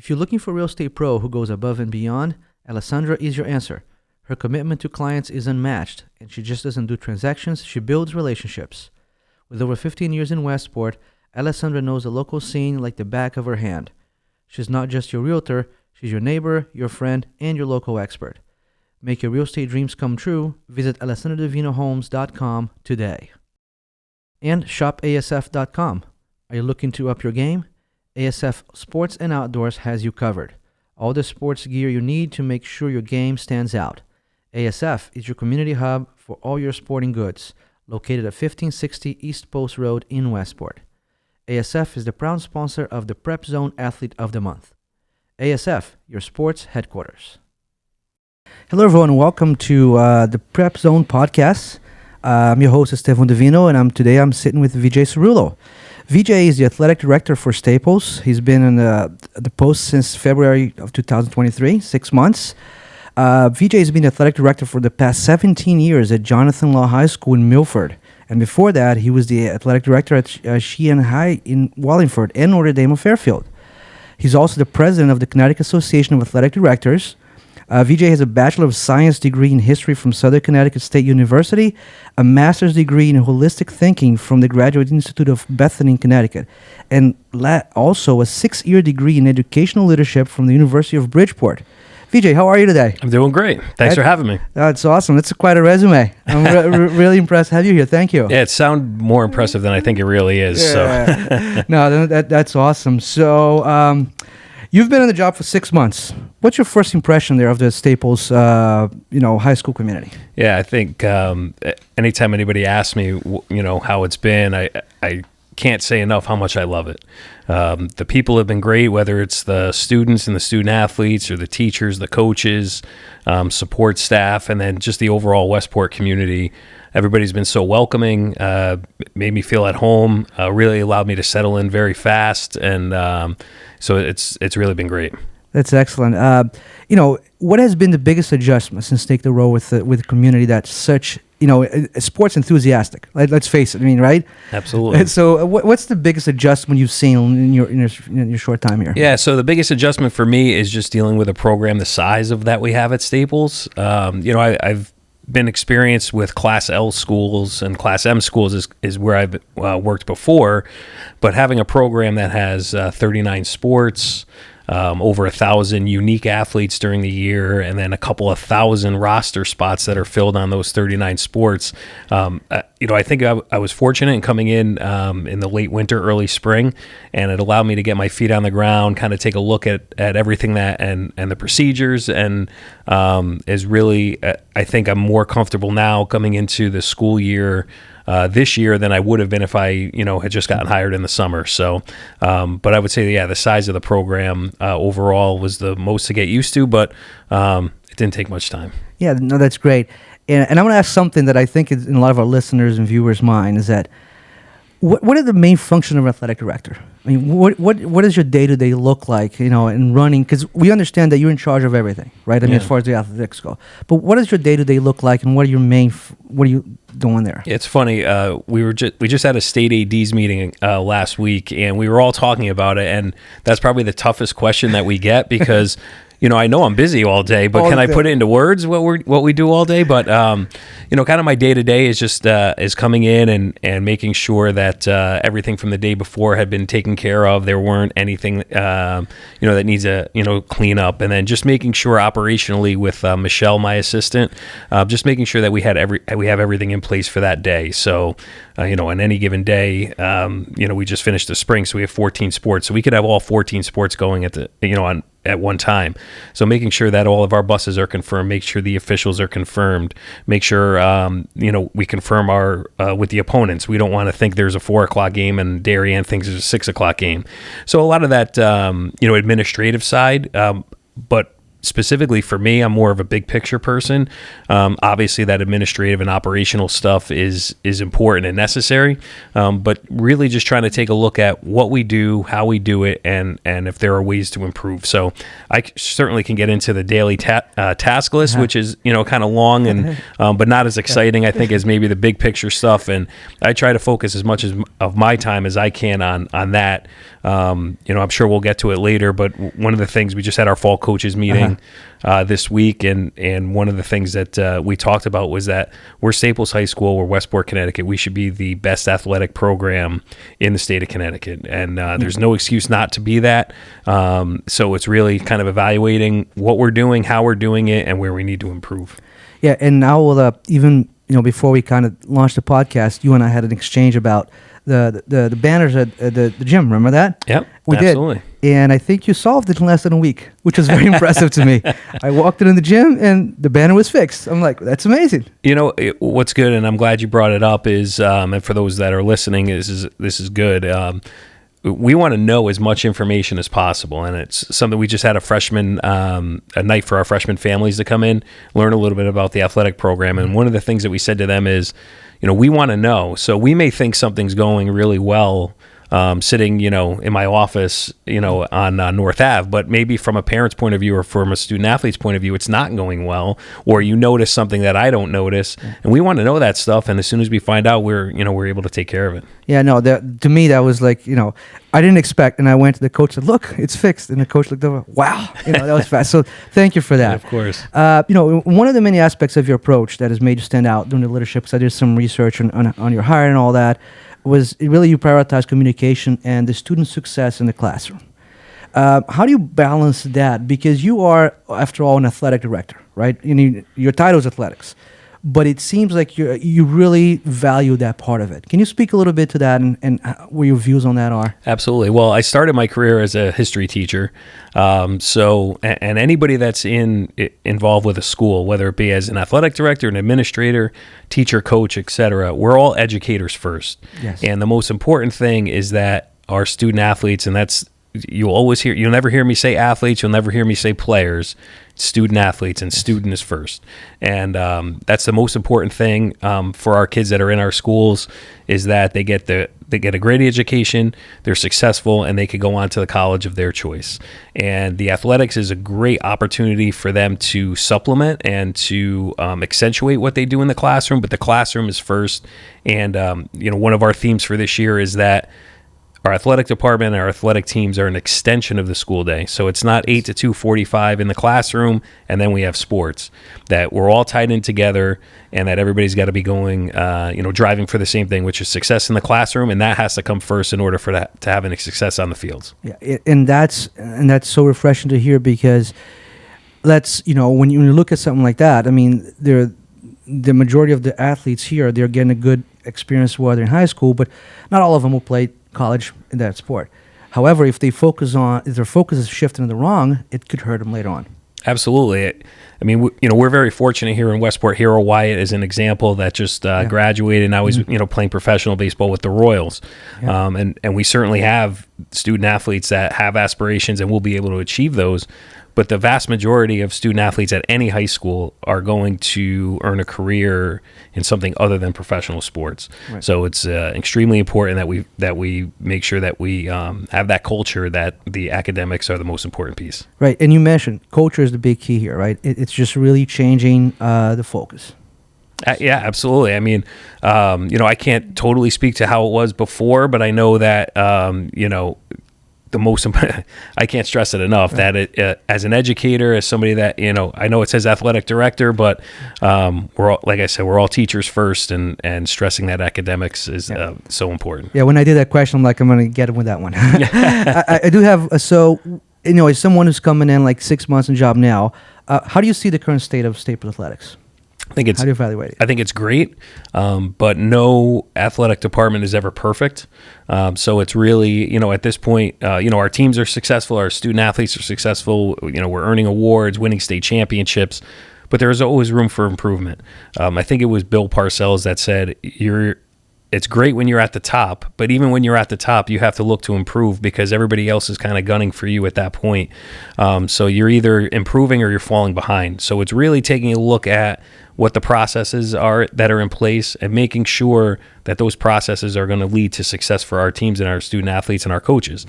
If you're looking for a real estate pro who goes above and beyond, Alessandra is your answer. Her commitment to clients is unmatched, and she just doesn't do transactions, she builds relationships. With over 15 years in Westport, Alessandra knows the local scene like the back of her hand. She's not just your realtor, she's your neighbor, your friend, and your local expert. Make your real estate dreams come true. Visit AlessandraDivinoHomes.com today. And shopasf.com. Are you looking to up your game? ASF Sports and Outdoors has you covered. All the sports gear you need to make sure your game stands out. ASF is your community hub for all your sporting goods, located at 1560 East Post Road in Westport. ASF is the proud sponsor of the PrepZone Athlete of the Month. ASF, your sports headquarters. Hello, everyone. Welcome to the PrepZone podcast. I'm your host, Estevao, Divino, and today I'm sitting with VJ Sarullo. VJ is the athletic director for Staples. He's been in the post since February of 2023, 6 months. VJ has been the athletic director for the past 17 years at Jonathan Law High School in Milford. And before that, he was the athletic director at Sheehan High in Wallingford and Notre Dame of Fairfield. He's also the president of the Connecticut Association of Athletic Directors. VJ has a Bachelor of Science degree in history from Southern Connecticut State University, a master's degree in holistic thinking from the Graduate Institute of Bethany in Connecticut, and also a 6-year degree in educational leadership from the University of Bridgeport. VJ, how are you today? I'm doing great. Thanks for having me. That's awesome. That's quite a resume. I'm really impressed to have you here. Thank you. Yeah, it sounds more impressive than I think it really is. Yeah. So. No, that's awesome. So you've been in the job for 6 months. What's your first impression there of the Staples, high school community? Yeah, I think anytime anybody asks me, how it's been, I can't say enough how much I love it. The people have been great, whether it's the students and the student athletes or the teachers, the coaches, support staff, and then just the overall Westport community. Everybody's been so welcoming, made me feel at home, really allowed me to settle in very fast, and so it's really been great. That's excellent. What has been the biggest adjustment since taking the role with the community that's such, sports enthusiastic? Let's face it. Right? Absolutely. So, what's the biggest adjustment you've seen in your short time here? Yeah. So the biggest adjustment for me is just dealing with a program the size of that we have at Staples. I've been experienced with Class L schools, and Class M schools is where I've worked before, but having a program that has 39 sports. Over 1,000 unique athletes during the year, and then a couple of thousand roster spots that are filled on those 39 sports. I think I was fortunate in coming in the late winter, early spring, and it allowed me to get my feet on the ground, kind of take a look at everything that and the procedures, and is really, I think I'm more comfortable now coming into the school year this year than I would have been if I, had just gotten hired in the summer. So, but I would say, the size of the program overall was the most to get used to, but it didn't take much time. Yeah, no, that's great. And I want to ask something that I think is in a lot of our listeners and viewers' mind is that what are the main functions of an athletic director? I mean, what does your day-to-day look like, in running? Because we understand that you're in charge of everything, right? As far as the athletics go. But what does your day-to-day look like, and what are you doing there? It's funny. We just had a state ADs meeting last week, and we were all talking about it, and that's probably the toughest question that we get because. I know I'm busy all day, but can I put it into words what we do all day? But kind of my day to day is just is coming in and making sure that everything from the day before had been taken care of. There weren't anything that needs a clean up, and then just making sure operationally with Michelle, my assistant, just making sure that we have everything in place for that day. So on any given day, we just finished the spring, so we have 14 sports, so we could have all 14 sports going at one time. So making sure that all of our buses are confirmed, make sure the officials are confirmed, make sure, we confirm our, with the opponents. We don't want to think there's a 4:00 game and Darien thinks there's a 6:00 game. So a lot of that, administrative side, but specifically for me, I'm more of a big picture person. Obviously, that administrative and operational stuff is important and necessary, but really just trying to take a look at what we do, how we do it, and if there are ways to improve. So I certainly can get into the daily task list, which is kind of long and but not as exciting, I think, as maybe the big picture stuff. And I try to focus as much of my time as I can on that. I'm sure we'll get to it later, but one of the things, we just had our fall coaches meeting this week, and one of the things that we talked about was that we're Staples High School, we're Westport, Connecticut. We should be the best athletic program in the state of Connecticut, and there's no excuse not to be that. So it's really kind of evaluating what we're doing, how we're doing it, and where we need to improve. Yeah, and now we'll even before we kind of launched the podcast, you and I had an exchange about the banners at the gym. Remember that? Yep, we absolutely. Did. And I think you solved it in less than a week, which was very impressive to me. I walked in the gym and the banner was fixed. I'm like, that's amazing. What's good, and I'm glad you brought it up, is, and for those that are listening, this is good. We want to know as much information as possible, and it's something we just had a night for our freshman families to come in, learn a little bit about the athletic program. And one of the things that we said to them is, we want to know. So we may think something's going really well, sitting, in my office, on North Ave, but maybe from a parent's point of view or from a student athlete's point of view, it's not going well, or you notice something that I don't notice, and we want to know that stuff. And as soon as we find out, we're able to take care of it. Yeah, no, to me, that was like, I didn't expect, and I went to the coach and said, look, it's fixed. And the coach looked over, wow, that was fast. So thank you for that. Yeah, of course. One of the many aspects of your approach that has made you stand out during the leadership, because I did some research on your hire and all that, was really you prioritize communication and the student success in the classroom. How do you balance that? Because you are, after all, an athletic director, right? Your title is athletics, but it seems like you really value that part of it. Can you speak a little bit to that and where your views on that are? Absolutely. Well, I started my career as a history teacher. And anybody that's involved with a school, whether it be as an athletic director, an administrator, teacher, coach, etc., we're all educators first. Yes. And the most important thing is that our student athletes, and that's, you'll never hear me say athletes, you'll never hear me say players, student athletes, and student is first. And that's the most important thing for our kids that are in our schools, is that they get a great education, they're successful, and they could go on to the college of their choice. And the athletics is a great opportunity for them to supplement and to accentuate what they do in the classroom, but the classroom is first. And one of our themes for this year is that our athletic department and our athletic teams are an extension of the school day. So it's not 8 to 2:45 in the classroom, and then we have sports. That we're all tied in together, and that everybody's got to be going, driving for the same thing, which is success in the classroom, and that has to come first in order for that to have any success on the fields. Yeah, and that's so refreshing to hear, because when you look at something like that, I mean, the majority of the athletes here, they're getting a good experience while they're in high school, but not all of them will play college in that sport. However, if their focus is shifting in the wrong, it could hurt them later on. Absolutely. I mean, we're very fortunate here in Westport. Hero Wyatt is an example that just graduated, and now he's playing professional baseball with the Royals. Yeah. And we certainly have student athletes that have aspirations and will be able to achieve those. But the vast majority of student athletes at any high school are going to earn a career in something other than professional sports. Right. So it's extremely important that we make sure that we have that culture, that the academics are the most important piece. Right, and you mentioned culture is the big key here, right? It's just really changing the focus. Yeah, absolutely. I mean, I can't totally speak to how it was before, but I know that the most I can't stress it enough, that as an educator, as somebody that I know it says athletic director, but we're all, like I said, we're all teachers first, and stressing that academics is so important. Yeah, when I did that question, I'm like, I'm going to get him with that one. I do have as someone who's coming in like 6 months in job now, how do you see the current state of Staples Athletics? How do you evaluate it? I think it's great, but no athletic department is ever perfect. So it's really, at this point, our teams are successful, our student athletes are successful, we're earning awards, winning state championships, but there's always room for improvement. I think it was Bill Parcells that said, it's great when you're at the top, but even when you're at the top, you have to look to improve because everybody else is kind of gunning for you at that point. So you're either improving or you're falling behind. So it's really taking a look at what the processes are that are in place and making sure that those processes are going to lead to success for our teams and our student athletes and our coaches.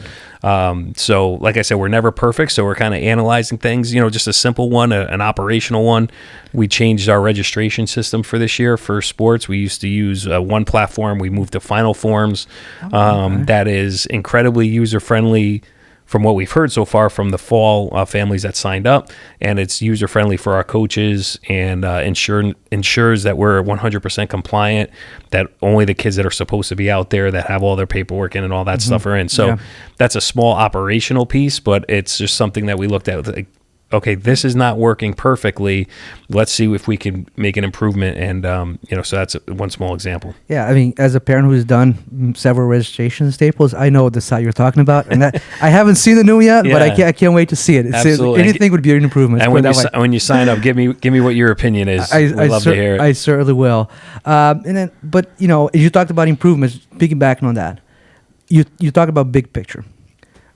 So like I said, we're never perfect. So we're kind of analyzing things, just a simple one, an operational one. We changed our registration system for this year for sports. We used to use one platform. We moved to Final Forms. That is incredibly user-friendly from what we've heard so far from the fall families that signed up, and it's user-friendly for our coaches and ensures that we're 100% compliant, that only the kids that are supposed to be out there that have all their paperwork in and all that stuff are in. So that's a small operational piece, but it's just something that we looked at, like, okay, this is not working perfectly. Let's see if we can make an improvement. And, so that's one small example. Yeah, I mean, as a parent who's done several registrations Staples, I know the site you're talking about. And that, I haven't seen the new yet, but I can't wait to see it. Absolutely. Anything would be an improvement. And when you sign up, give me what your opinion is. We'd love to hear it. I certainly will. But you talked about improvements, piggybacking on that. You talk about big picture.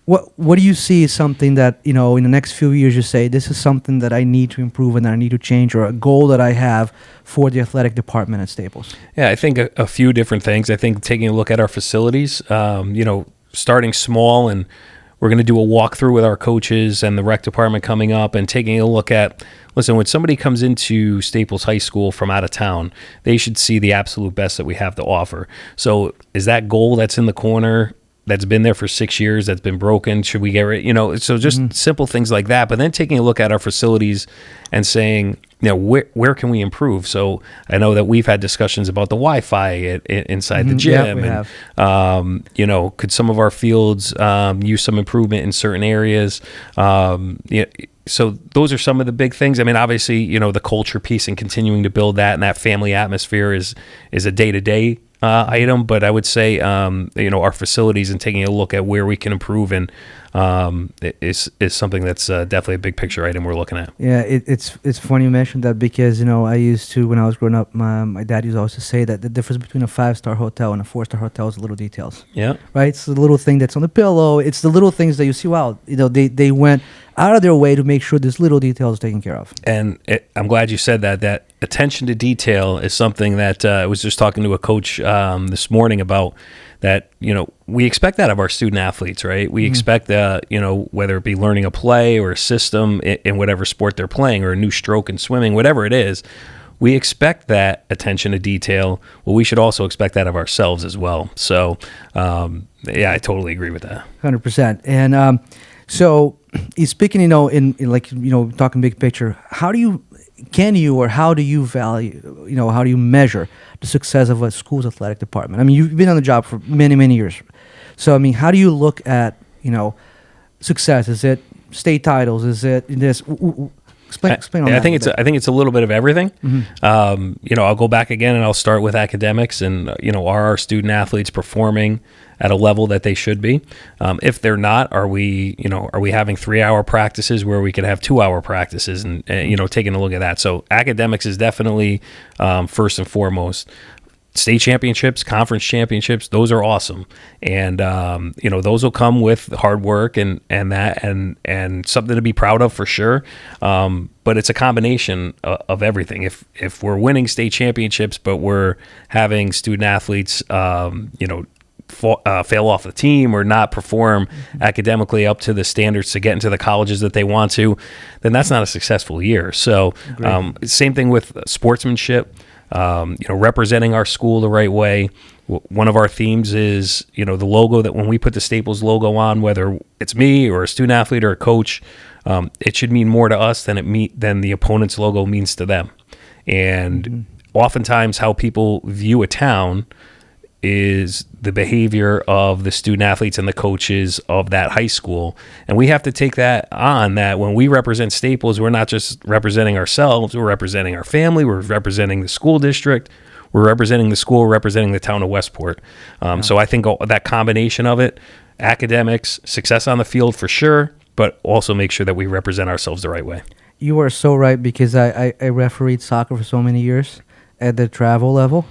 What do you see as something that, in the next few years you say, this is something that I need to improve and that I need to change, or a goal that I have for the athletic department at Staples? Yeah, I think a few different things. I think taking a look at our facilities, starting small, and we're going to do a walkthrough with our coaches and the rec department coming up and taking a look at, listen, when somebody comes into Staples High School from out of town, they should see the absolute best that we have to offer. So is that goal that's in the corner that's been there for 6 years, that's been broken, should we get rid? So just simple things like that. But then taking a look at our facilities and saying, where can we improve? So I know that we've had discussions about the Wi-Fi inside the gym. Yeah, we have. Could some of our fields use some improvement in certain areas? So those are some of the big things. I mean, obviously, the culture piece and continuing to build that, and that family atmosphere is a day-to-day item, but I would say, our facilities and taking a look at where we can improve and is something that's definitely a big picture item we're looking at. Yeah, it's funny you mentioned that because, I used to, when I was growing up, my dad used to always say that the difference between a 5-star hotel and a 4-star hotel is the little details. Yeah. Right? It's the little thing that's on the pillow. It's the little things that you see, wow, they went out of their way to make sure this little detail is taken care of. And I'm glad you said that attention to detail is something that I was just talking to a coach this morning about, that, we expect that of our student athletes, right? We expect that, whether it be learning a play or a system in whatever sport they're playing, or a new stroke in swimming, whatever it is, we expect that attention to detail. Well, we should also expect that of ourselves as well. So, I totally agree with that. 100%. And so, speaking, talking big picture, how do you value, how do you measure the success of a school's athletic department? I mean, you've been on the job for many, many years. So, I mean, how do you look at, success? Is it state titles? Is it this? Explain on that. I think it's a little bit of everything. I'll go back again and I'll start with academics and, are our student athletes performing at a level that they should be? If they're not, are we having 3-hour practices where we could have 2-hour practices and taking a look at that? So academics is definitely first and foremost. State championships, conference championships, those are awesome. And, those will come with hard work and something to be proud of for sure. But it's a combination of everything. If we're winning state championships, but we're having student athletes, fail off the team or not perform academically up to the standards to get into the colleges that they want to, then that's not a successful year. So same thing with sportsmanship. Representing our school the right way. One of our themes is, the logo, that when we put the Staples logo on, whether it's me or a student athlete or a coach, it should mean more to us than the opponent's logo means to them. And oftentimes how people view a town is the behavior of the student athletes and the coaches of that high school. And we have to take that on, that when we represent Staples, we're not just representing ourselves, we're representing our family, we're representing the school district, we're representing the school, representing the town of Westport. So I think that combination of it, academics, success on the field for sure, but also make sure that we represent ourselves the right way. You are so right, because I refereed soccer for so many years at the travel level.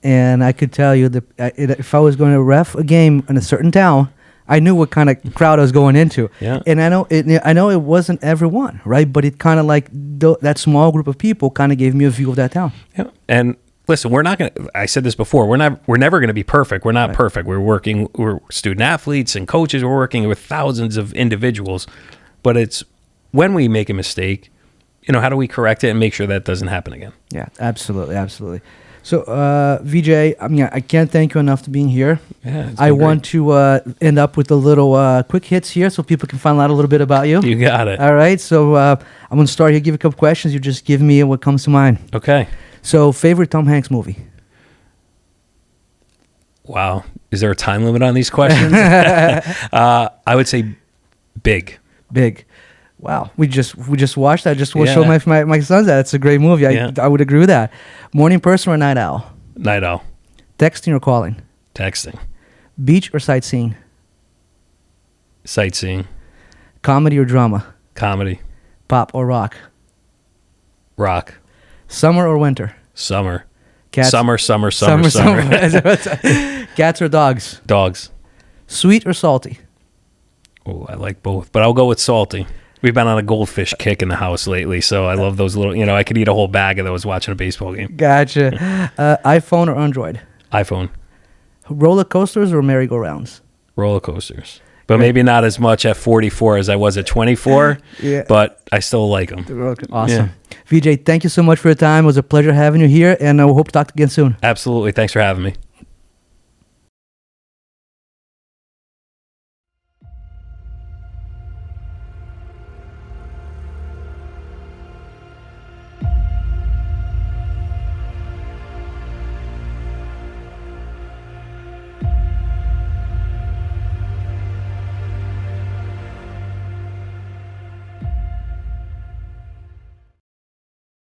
and I could tell you that if I was going to ref a game in a certain town, I knew what kind of crowd I was going into. Yeah. And I know it wasn't everyone, right? But it kind of like that small group of people kind of gave me a view of that town. Yeah. And listen, we're not going to, I said this before, we're never going to be perfect. We're not perfect. We're student athletes and coaches. We're working with thousands of individuals, but it's when we make a mistake, how do we correct it and make sure that doesn't happen again? Yeah, absolutely. Absolutely. So, VJ, I can't thank you enough for being here. Yeah, I want to end up with a little quick hits here so people can find out a little bit about you. You got it. All right. So I'm going to start here, give you a couple questions. You just give me what comes to mind. Okay. So, favorite Tom Hanks movie? Wow. Is there a time limit on these questions? I would say Big. Big. Wow. We just watched that. I just showed my sons that. It's a great movie. I would agree with that. Morning person or night owl? Night owl. Texting or calling? Texting. Beach or sightseeing? Sightseeing. Comedy or drama? Comedy. Pop or rock? Rock. Summer or winter? Summer. Cats? Summer. Cats or dogs? Dogs. Sweet or salty? Oh, I like both, but I'll go with salty. We've been on a goldfish kick in the house lately, so I love those little, I could eat a whole bag of those watching a baseball game. Gotcha. iPhone or Android? iPhone. Roller coasters or merry-go-rounds? Roller coasters. But maybe not as much at 44 as I was at 24, but I still like them. Awesome. Yeah. VJ, thank you so much for your time. It was a pleasure having you here, and I hope to talk again soon. Absolutely. Thanks for having me.